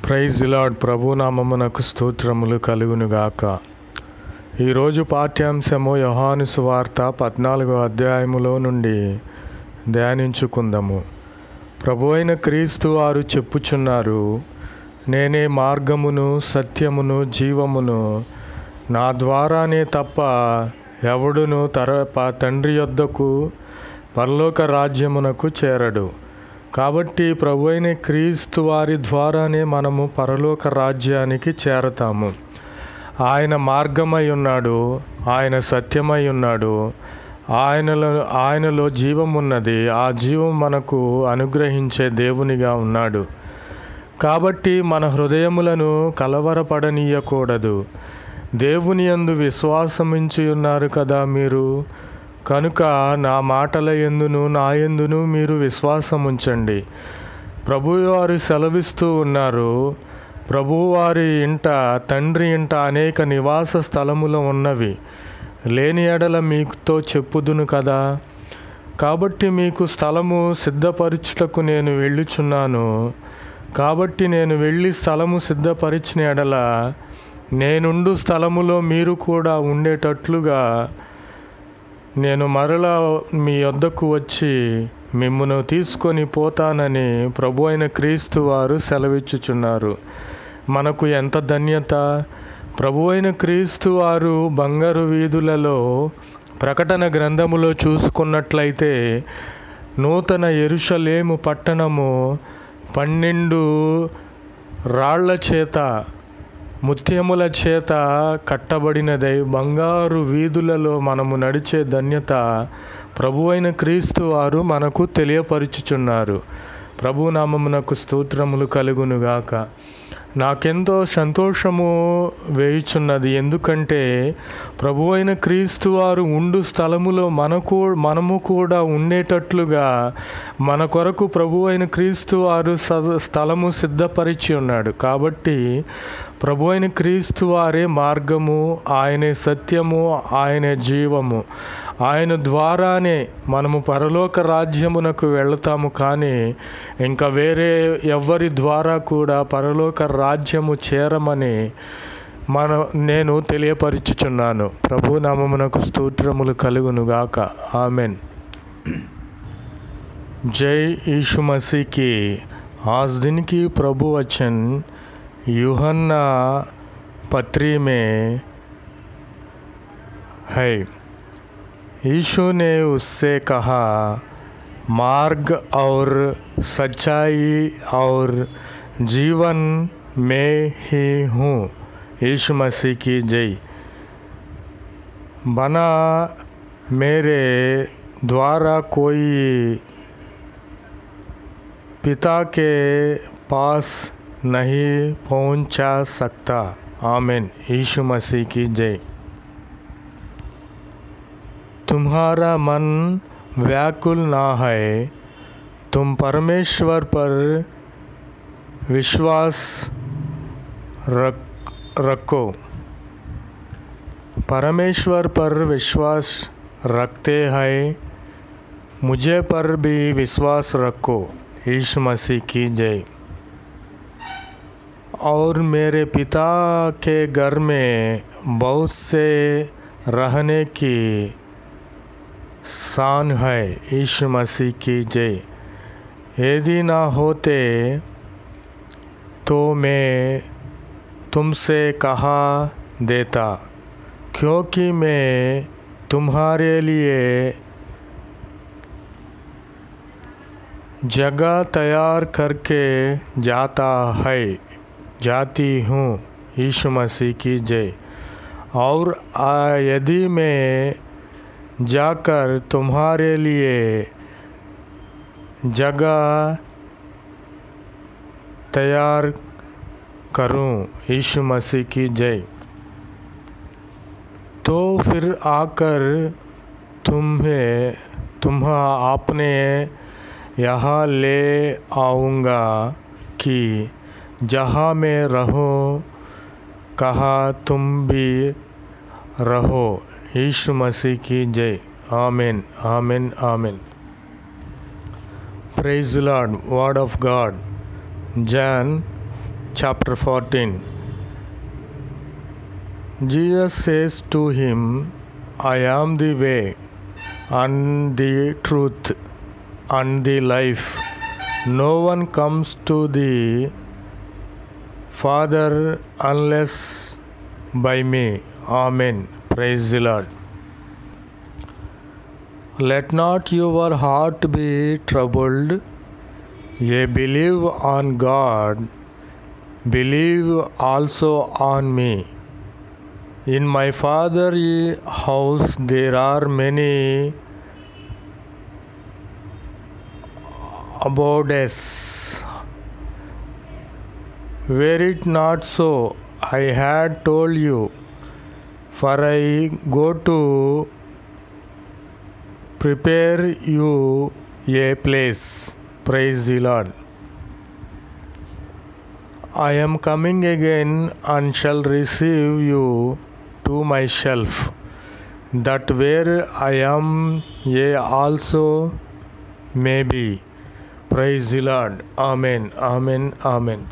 Praise the lord. ప్రభునామమునకు స్తోత్రములు కలుగునుగాక. ఈరోజు పాఠ్యాంశము యోహాను సువార్త 14వ అధ్యాయములో నుండి ధ్యానించుకుందాము. ప్రభువైన క్రీస్తు వారు చెప్పుచున్నారు, నేనే మార్గమును సత్యమును జీవమును, నా ద్వారానే తప్ప ఎవడును తండ్రి యొద్దకు పరలోక రాజ్యమునకు చేరడు. కాబట్టి ప్రభువైన క్రీస్తు వారి ద్వారానే మనము పరలోక రాజ్యానికి చేరతాము. ఆయన మార్గమై ఉన్నాడు, ఆయన సత్యమై ఉన్నాడు, ఆయనలో జీవం ఉన్నది. ఆ జీవం మనకు అనుగ్రహించే దేవునిగా ఉన్నాడు. కాబట్టి మన హృదయములను కలవరపడనీయకూడదు. దేవుని యందు విశ్వాసముంచి ఉన్నారు కదా మీరు. కనుక నా మాటల యందును నా యందును మీరు విశ్వాసముంచండి. ప్రభువారు సెలవిస్తూ ఉన్నారు, ప్రభువారి ఇంట తండ్రి ఇంట అనేక నివాస స్థలములు ఉన్నవి. లేని ఎడల మీతో చెప్పుదును కదా. కాబట్టి మీకు స్థలము సిద్ధపరచుటకు నేను వెళ్ళుచున్నాను. కాబట్టి నేను వెళ్ళి స్థలము సిద్ధపరిచిన ఎడల నేనుండు స్థలములో మీరు కూడా ఉండేటట్లుగా నేను మరలా మీ వద్దకు వచ్చి మిమ్మును తీసుకొని పోతానని ప్రభు అయిన క్రీస్తు వారు సెలవిచ్చుచున్నారు. మనకు ఎంత ధన్యత! ప్రభు అయిన క్రీస్తు వారు బంగారు వీధులలో ప్రకటన గ్రంథములో చూసుకున్నట్లయితే నూతన యెరూషలేము పట్టణము 12 రాళ్ల చేత ముత్యముల చేత కట్టబడినదై బంగారు వీధులలో మనము నడిచే ధన్యత ప్రభువైన క్రీస్తు వారు మనకు తెలియపరుచుచున్నారు. ప్రభునామమునకు స్తోత్రములు కలుగునుగాక. నాకెంతో సంతోషము వేయుచున్నది. ఎందుకంటే ప్రభువైన క్రీస్తు వారు ఉండు స్థలములో మనము కూడా ఉండేటట్లుగా మన కొరకు ప్రభువైన క్రీస్తు వారు స్థలము సిద్ధపరిచి ఉన్నాడు. కాబట్టి ప్రభువైన క్రీస్తు వారే మార్గము, ఆయనే సత్యము, ఆయనే జీవము. ఆయన ద్వారానే మనము పరలోక రాజ్యమునకు వెళతాము. కానీ ఇంకా వేరే ఎవ్వరి ద్వారా కూడా పరలోక రాజ్యము చేరమని నేను తెలియపరుచుచున్నాను. ప్రభు నామమునకు స్తోత్రములు కలుగునుగాక. ఆమెన్. जय यीशु मसीह की। आज दिन की प्रभु वचन यूहन्ना पत्री में है। यीशु ने उससे कहा, मार्ग और सच्चाई और जीवन मैं ही हूँ। यीशु मसीह की जय। बना मेरे द्वारा कोई पिता के पास नहीं पहुंचा सकता। आमीन। यीशु मसीह की जय। तुम्हारा मन व्याकुल ना है, तुम परमेश्वर पर विश्वास रखो। परमेश्वर पर विश्वास रखते हैं, मुझे पर भी विश्वास रखो। यीशु मसीह की जय। और मेरे पिता के घर में बहुत से रहने की स्थान है। यीशु मसीह की जय। यदि ना होते तो मैं तुमसे कहा देता, क्योंकि मैं तुम्हारे लिए जगह तैयार करके जाती हूँ। यीशु मसीह की जय। और यदि मैं जाकर तुम्हारे लिए जगह तैयार करूँ। यीशु मसीह की जय। तो फिर आकर आपने यहाँ ले आऊँगा कि जहाँ मैं रहूँ कहाँ तुम भी रहो। यीशु मसीह की जय। आमीन, आमीन, आमीन। Praise the Lord. Word of God. John chapter 14. Jesus says to him, I am the way and the truth and the life. No one comes to the Father unless by me. Amen. Praise the Lord. Let not your heart be troubled. Ye believe on God, believe also on me. In my Father's house there are many abodes. Were it not so, I had told you, for I go to prepare you a place. Praise the Lord. I am coming again and shall receive you to myself, that where I am, ye also may be. Praise the Lord. Amen. Amen. Amen.